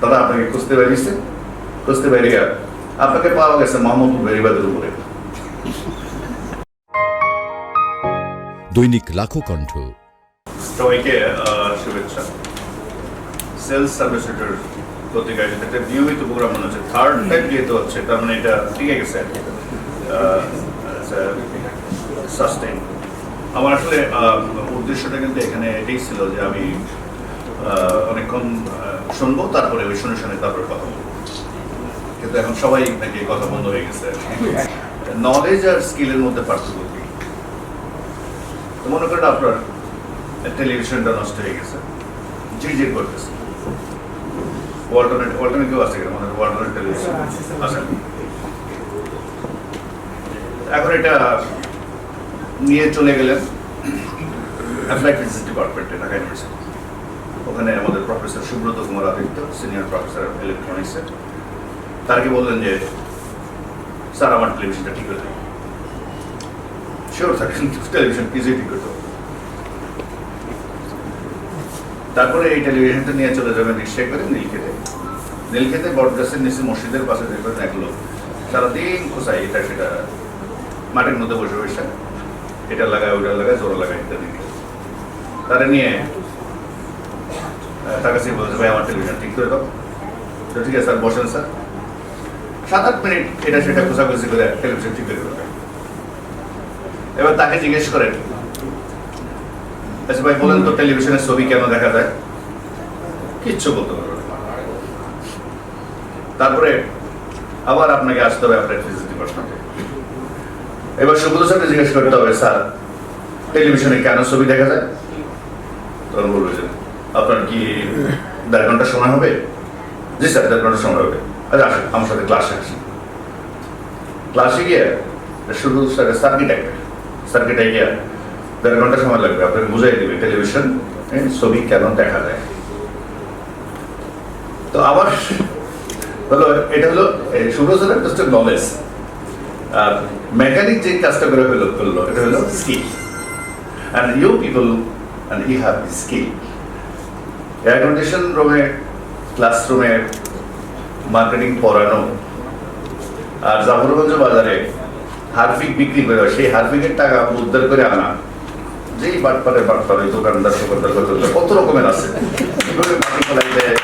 তারা আপনাকে খুঁজতে বেরিয়েছে, খুঁজতে বেরিয়ে আপনাকে পাওয়া গেছে মাহমুদুল বেরিবাদের উপরে। দৈনিক লাখো কণ্ঠ। সবাইকে শুভেচ্ছা। সেলস সার্ভিসের পত্রিকায় একটা নিয়মিত প্রোগ্রাম মনে হচ্ছে, থার্ড টাইম যেহেতু হচ্ছে তার মানে এটা ঠিক গেছে আর কি, সাস্টেইন। আমার আসলে উদ্দেশ্যটা কিন্তু এখানে এটাই ছিল যে আমি অনেকক্ষণ শুনবো, তারপরে ওই শুনে শুনে তারপরে কথা বলবো, কিন্তু এখন সবাই নাকি কথা বন্ধ হয়ে গেছে। নলেজ আর স্কিলের মধ্যে পার্থক্য কি? মনে করেন আপনার টেলিভিশনটা নষ্ট হয়ে গেছে, ঝিরঝির করতেছে, ওয়াল্টনে কেউ আছে কিনা? মানে ওয়াল্টনের টেলিভিশন আছে, এখন এটা নিয়ে চলে গেলেন অ্যাপ্লাইড ফিজিক্স ডিপার্টমেন্টে ঢাকা ইউনিভার্সিটি। ওখানে আমাদের professor Subrata Kumar Aditya, senior professor ইলেকট্রনিক্সের, তারকে বললেন যে স্যার আমার টেলিভিশনটা ঠিক হয়ে যাবে। শিওর থাকেন টেলিভিশন কিছুই ঠিক হতো। তারপরে এই টেলিভিশনটা নিয়ে চলে যাবেন রিক্সায় করে নীলক্ষেতে বটগাছের নিচে মসজিদের পাশে দেখবেন এক লোক সারাদিন খোঁচাই এটা সেটা, মাটির মধ্যে বসে বসে এটা লাগায় ওটা লাগায় জোড়া লাগায় ইত্যাদি। তারা নিয়ে তার কাছে বলছে ভাই আমার টেলিভিশন ঠিক করে দাও। তো ঠিক আছে স্যার, বসেন স্যার। 7-8 মিনিট এটা সেটা খোঁচাখুচি করে টেলিভিশন ঠিক করে দেবে। এবার তাকে জিজ্ঞেস করেন, আচ্ছা ভাই বলেন তো টেলিভিশনের ছবি কেন দেখা যায়? কিচ্ছু বলতে পারবে না। তারপরে আবার আপনাকে আসতে হবে আপনার ফিজিক্স ডিপার্টমেন্টে। এবার সুব্রত স্যারকে জিজ্ঞেস করতে হবে, স্যার টেলিভিশনে কেন ছবি দেখা যায়? তখন বলবে যে আপনার কি 1.5 ঘন্টা সময় হবে? জি স্যার 1.5 ঘন্টা সময় হবে। আচ্ছা আসেন আমার সাথে ক্লাসে আসেন। ক্লাসে গিয়ে শুধু সার্কিটে গিয়ে 1.5 ঘন্টা সময় লাগবে, আপনাকে বুঝাই দেবে টেলিভিশন ছবি কেন দেখা যায়। তো আবার হলো এটা হলো সুব্রত স্যারের জাস্ট নলেজ। আর মেকানিক যে কাজটা করে করলো এটা হলো skill. And you people and you have skill. Air condition রুমে, ক্লাসরুমে মার্কেটিং পড়ানো, আর জাফরগঞ্জ বাজারে হারপিক বিক্রি করে সেই হারপিকের টাকা উদ্ধার করে আনা, যেই বাটপারে ওই দোকানদার কত রকমের আছে, কিভাবে মাটি ফেলাই দেয়,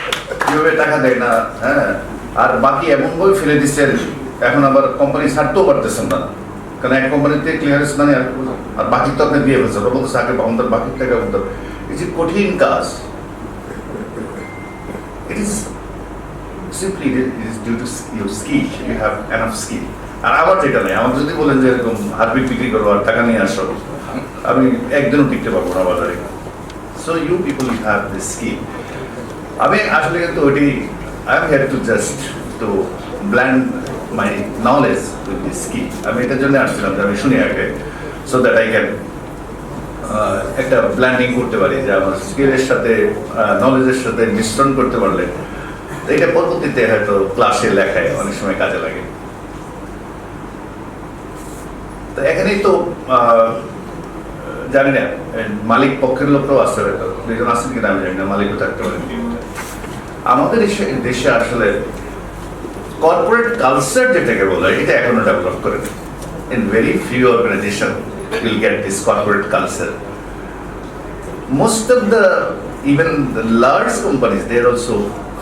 কিভাবে টাকা দেয় না, হ্যাঁ। আর বাকি এমনভাবে ফেলে দিচ্ছেন, এখন আবার কোম্পানি ছাড়তেও পারতেছেন না, কারণ এক কোম্পানিতে ক্লিয়ারেন্স মানে আর বাকি তো আপনি দিয়ে ফেলছেন, বলতেছে আগে আমাদের বাকির টাকা উদ্ধার। এই যে কঠিন কাজ, it is simply it is due to your skill. You have enough skill. আর আমার যেটা নেই, আমাকে যদি বলেন যে এরকম হারপিক বিক্রি করবো আর টাকা নিয়ে আসো, আমি একদিনও টিকতে পারবো না বাজারে। So you people have this skill. আমি আসলে কিন্তু ওইটি I am here to just to blend my knowledge with this skill. আমি এটার জন্য আসছিলাম যে আমি শুনি আগে, সো দ্যাট আই ক্যান একটা ব্ল্যান্ডিং করতে পারি, যে আমার স্কিলের সাথে নলেজের সাথে মিশ্রণ করতে পারলে এটা পরবর্তীতে হয়তো ক্লাসে লেখায় অনেক সময় কাজে লাগে। তো এখানেই তো জানি না মালিক পক্ষের লোকরাও আসতে হয়তো, দুজন আসেন কিনা আমি জানি না, মালিকও থাকতে পারেন। আমাদের দেশে আসলে কর্পোরেট কালচার যেটাকে বলা হয় এটা এখনো ডেভেলপ করে। In very few organisation will get this corporate culture. Most of the even the large companies, they are also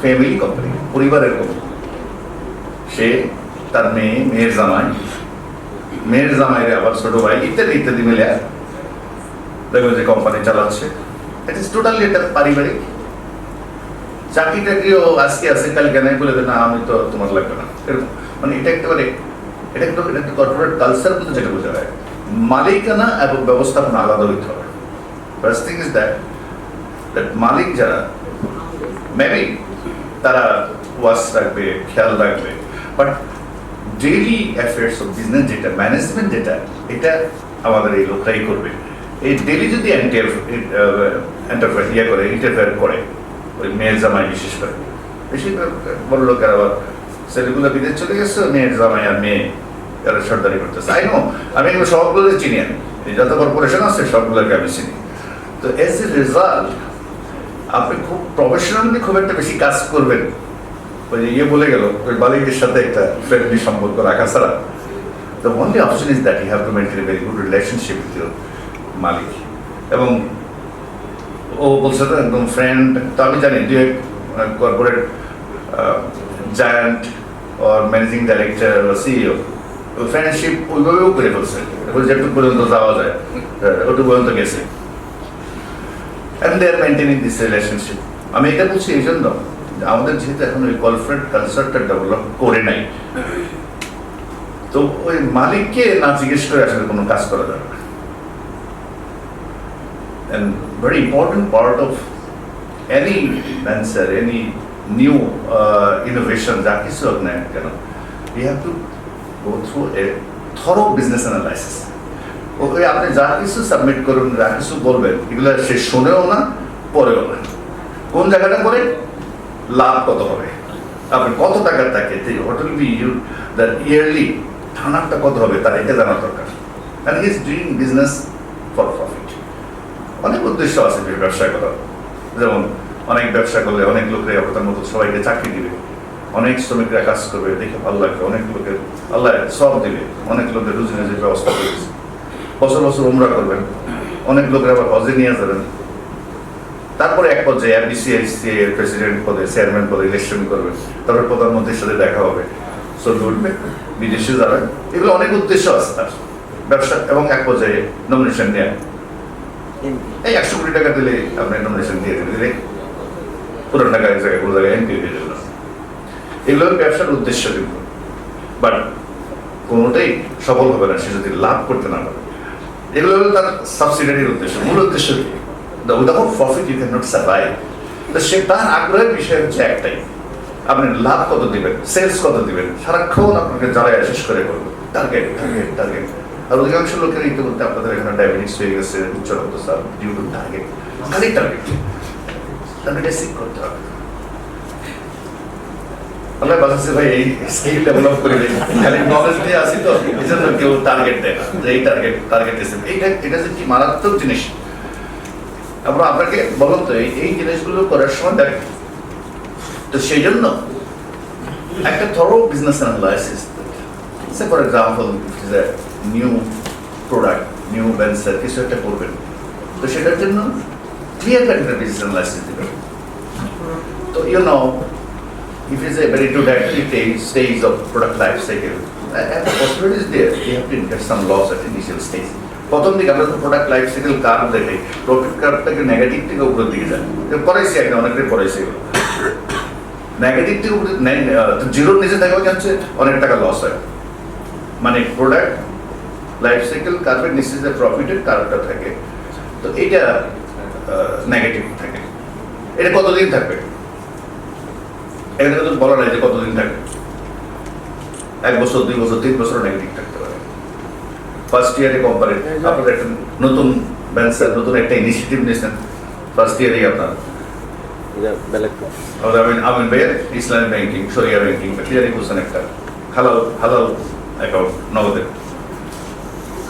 family company, পরিবারের কোম্পানি। সে তার মেয়ের জামাইরে আবার ছোট ভাই ইত্যাদি ইত্যাদি মিলে দেখবেন যে কোম্পানি চালাচ্ছে। ইট ইজ টোটালি একটা পারিবারিক। চাকরি টাকরিও আজকে আছে কালকে নাই বলে না আমি তো তোমার লাগবে না, এরকম মানে এটা একেবারে এটা একটা কর্পোরেট কালচার বলতে যেটা বোঝা যায়। মালিকানা এবং ব্যবস্থাপনা আলাদা হইতে হবে। ফার্স্ট থিং ইজ দ্যাট মালিক যারা মেবি তারা ওয়াচ রাখবে, খেয়াল রাখবে, but daily affairs of business যেটা, ম্যানেজমেন্ট যেটা, এটা আমাদের এই লোকটাই করবে। এই ডেইলি যদি ইন্টারফেয়ার করে ওই মেয়ের জামাই, বিশেষ করে বেশিরভাগ বড় লোকের আবার ছেলেগুলো বিদেশ চলে গেছে, মেয়ের জামাই আর মেয়ে এরা সর্দারি করতেছে। আই নো, আমি এগুলো সবগুলো চিনি, আমি যত কর্পোরেশন আছে সবগুলোকে আমি চিনি। তো এজ এ রেজাল্ট আপনি খুব প্রফেশনালি খুব একটা বেশি কাজ করবেন ওই যে বলে গেল ওই মালিকের সাথে একটা ফ্রেন্ডলি সম্পর্ক রাখা ছাড়া the only option is that you have to maintain a very good relationship with your মালিক। এবং ও বলছে তো একদম ফ্রেন্ড, তো আমি জানি যে corporate giant or managing director বা সিইও ফ্রেন্ডশিপ ওইভাবেও করে ফেলছে, যেটুকু পর্যন্ত যাওয়া যায় ওটুকু পর্যন্ত গেছে, and they are maintaining this relationship। আমি এটা বলছি এই জন্য আমাদের যেহেতু এখন ওই কর্পোরেট কালচারটা ডেভেলপ করে নাই, তো ওই মালিককে না জিজ্ঞেস করে আসলে কোনো কাজ করা যাবে না। And very important part of any venture, any new innovation যা কিছু হোক না কেন, you have to go through a thorough business analysis। ওই আপনি যা কিছু সাবমিট করবেন, যা কিছু বলবেন, এগুলো সে শোনেও না পড়েও না। কোন জায়গাটা করে লাভ কত হবে, আপনি কত টাকার থাকে, what will be your the yearly টার্নআপটা কত হবে, তার এটা জানা দরকার। And he is doing business for profit. অনেক উদ্দেশ্য আছে ব্যবসা করার, যেমন অনেক ব্যবসা করলে অনেক লোকের আপনার মতো সবাইকে চাকরি দিবে, অনেক শ্রমিকরা কাজ করবে, দেখে ভালো লাগবে, অনেক লোকের আল্লাহ সব দিবে, অনেক লোকের রুজি রুজির ব্যবস্থা করেছে, বছর বছর উমরা করবেন, অনেক লোকের আবার হজে নিয়ে যাবেন, তারপরে এক পর্যায়ে বিসিআইসি এর প্রেসিডেন্ট পদে, চেয়ারম্যান পদে ইলেকশন করবেন, তারপরে প্রধানমন্ত্রীর সাথে দেখা হবে, চলবে উঠবে, বিদেশে যাবেন, এগুলো অনেক উদ্দেশ্য আছে তার ব্যবসা। এবং এক পর্যায়ে নমিনেশন নেওয়া, এই 100 কোটি টাকা দিলে আপনি নমিনেশন দিয়ে দিলে পুরো টাকা এক জায়গায় কোনো জায়গায় এমপি দিয়ে দিল, এগুলো ব্যবসার উদ্দেশ্য। কিন্তু বাট কোনোটাই সফল হবে না সে যদি লাভ করতে না পারে। এগুলো হলো তার সাবসিডিয়ারির উদ্দেশ্য। মূল উদ্দেশ্য কি, without profit you can not survive. তো সে তার আগ্রহের বিষয় হচ্ছে একটাই, আপনি লাভ কত দিবেন, সেলস কত দিবেন, সারাক্ষণ আপনাকে জ্বালায় শেষ করে করবো, টার্গেট টার্গেট টার্গেট। আর অধিকাংশ লোকের এই বলতে আপনাদের এখানে ডায়াবেটিস হয়ে গেছে, উচ্চ রক্তচাপ, ডিউ টু টার্গেট, খালি টার্গেট, টার্গেট সিক করতে হবে। আল্লাহ বাঁচাচ্ছে ভাই, এই স্কিল ডেভেলপ করে দিই, খালি নলেজ দিয়ে আসি তো এই জন্য কেউ টার্গেট দেয় না, যে এই টার্গেট টার্গেট এসে এটা যে কি মারাত্মক জিনিস। আমরা আপনাকে বলুন তো এই জিনিসগুলো করার সময় দেখ, তো সেই জন্য একটা থরো বিজনেস অ্যানালাইসিস। সে for example new product, new venture কিছু একটা করবেন, তো সেটার জন্য ক্লিয়ার কাট একটা বিজনেস অ্যানালাইসিস দেবেন। তো you know if it is a very introductory stage of product life cycle, and the possibility is there, you have to incur some loss at initial stage. প্রথম দিকে আমরা তো product life cycle curve দেখে profit কার্ভটাকে negative থেকে উপরের দিকে যায়, পড়াইছি একটা অনেকটাই পড়াইছি, নেগেটিভ থেকে উপরে জিরোর নিচে থাকা যাচ্ছে অনেক টাকা লস হয়। মানে প্রোডাক্ট লাইফ সাইকেল কার্ভের নিচে যে প্রফিটের কার্ভটা থাকে, তো এটা নেগেটিভ থাকে। এটা কতদিন থাকবে এখানে তো বলা নাই যে কতদিন থাকবে, 1 বছর 2 বছর 3 বছর নেগেটিভ থাকতে পারে। ফার্স্ট ইয়ারে কোম্পানি আপনাদের একটা নতুন ভেঞ্চার, নতুন একটা ইনিশিয়েটিভ নিয়েছেন, ফার্স্ট ইয়ারেই আপনার আমিন ভাইয়ের ইসলামিক ব্যাংকিং, শরিয়া ব্যাংকিং ক্লিয়ারই করছেন একটা হালাল হালাল অ্যাকাউন্ট নগদের।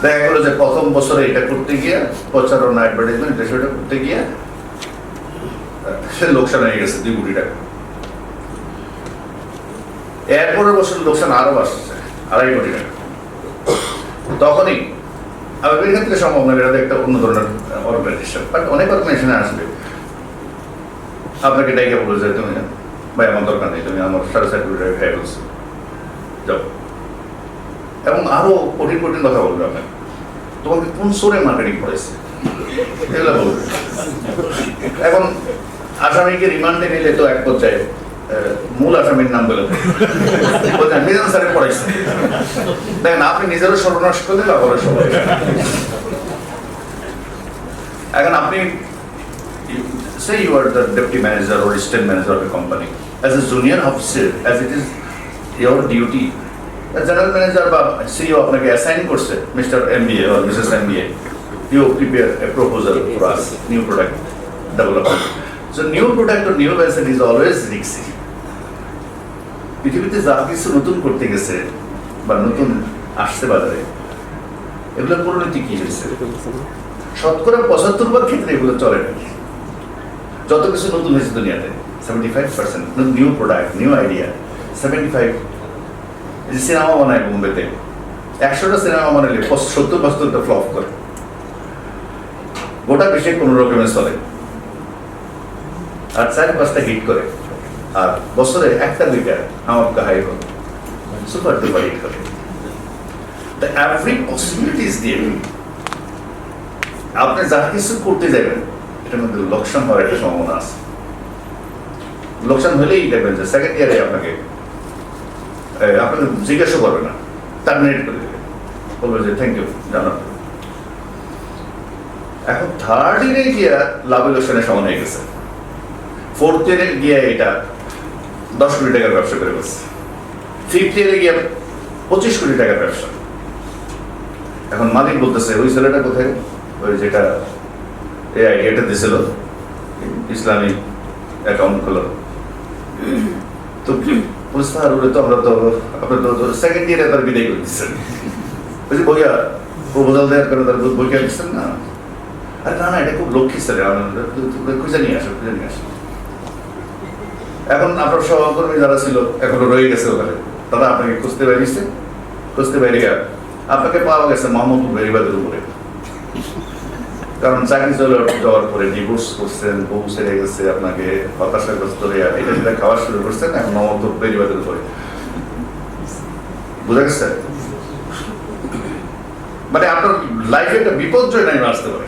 দেখা গেলো যে প্রথম বছরে এটা করতে গিয়ে প্রচারণা অ্যাডভার্টাইজমেন্ট সেটা করতে গিয়ে সে লোকসান হয়ে গেছে 2 কোটি টাকা। এরপরের বছর লোকসান আরো আসছে 2.5 কোটি টাকা। তখনই আমি ক্ষেত্রে সম্ভব না, এটা একটা অন্য ধরনের অর্গানাইজেশন, বাট অনেক অর্গানাইজেশনে আসবে আপনাকে ডেকে বলে যে তুমি ভাই আমার দরকার নেই, তুমি আমার 4.5 কোটি টাকা খাই বলছো যাও, এবং আরো কঠিন কঠিন কথা বলবে আপনাকে, তোমাকে কোন সোরে মার্কেটিং করেছে এগুলো বলবে। এখন আসামিকে রিমান্ডে নিলে তো এক পর্যায়ে মূল আসামির নাম বলে মিজান স্যারের পড়াইছে, দেখেন আপনি নিজেরও সর্বনাশ করলেন আবার সবাই। এখন আপনি say you are the deputy manager or assistant manager of a company, as a junior officer, as it is your duty, the general manager বা CEO আপনাকে assign করছে Mr. MBA or Mrs. MBA, you prepare a proposal for us, new product development. So new product or new venture is always risky. পৃথিবীতে যা কিছু নতুন করতে গেছে বা নতুন আসছে বাজারে, এগুলোর পরিণতি কি হয়েছে? 75% ক্ষেত্রে এগুলো চলে না। যত কিছু নতুন হয়েছে দুনিয়াতে 75% নিউ প্রোডাক্ট, নিউ আইডিয়া, 75। এই যে সিনেমা বানায় বোম্বেতে, 100টা সিনেমা বানালে 70-75টা ফ্লপ করে, গোটা বিশ্বে কোনো রকমের চলে, আর 4-5টা হিট করে, আর বছরে 1-2টা আমার হাই করে, সুপার ডুপার হিট করে। The every possibility is there. আপনি যা কিছু করতে যাবেন এটার মধ্যে লোকসান হওয়ার একটা সম্ভাবনা আছে। লোকসান হলেই দেখবেন যে সেকেন্ড ইয়ারে আপনাকে জিজ্ঞাসা করবে না, টার্মিনেট করে দেবে, বলবে যে থ্যাংক ইউ জানার। এখন থার্ড ইয়ারে গিয়া লাভ লোকসানের সমান হয়ে গেছে, ফোর্থ ইয়ারে গিয়া এটা 10 কোটি টাকার ব্যবসা করে গেছে, ফিফথ ইয়ারে গিয়া 25 কোটি টাকার ব্যবসা। এখন মালিক বলতেছে ওই ছেলেটা কোথায়, ওই যেটা এই আইডিয়াটা দিয়েছিল ইসলামিক অ্যাকাউন্ট খোলার, তো বুঝতে পারলে তো আমরা তো আপনার তো সেকেন্ড ইয়ারে তার বিদায় করে দিচ্ছেন, বলছি বইয়া প্রপোজাল দেওয়ার কারণে তার বইকে দিচ্ছেন না। আরে না না, এটা খুব লক্ষ্মী ছেলে, খুঁজে নিয়ে আসো, খুঁজে নিয়ে আসো। এখন আপনার সহকর্মী যারা ছিল এখনো রয়ে গেছে ওখানে, তারা আপনাকে খুঁজতে বেরিয়েছে, খুঁজতে বেরিয়ে আপনাকে পাওয়া গেছে মাহমুদুল বেরিবাদের উপরে, কারণ চাকরি চলে যাওয়ার পরে ডিভোর্স করছেন, বউ ছেড়ে গেছে, আপনাকে হতাশাগ্রস্ত হয়ে এটা যেটা খাওয়া শুরু করছেন, এখন মাহমুদুল বেরিবাদের উপরে। বুঝা গেছে? মানে আপনার লাইফে একটা বিপর্যয় নাই আসতে পারে।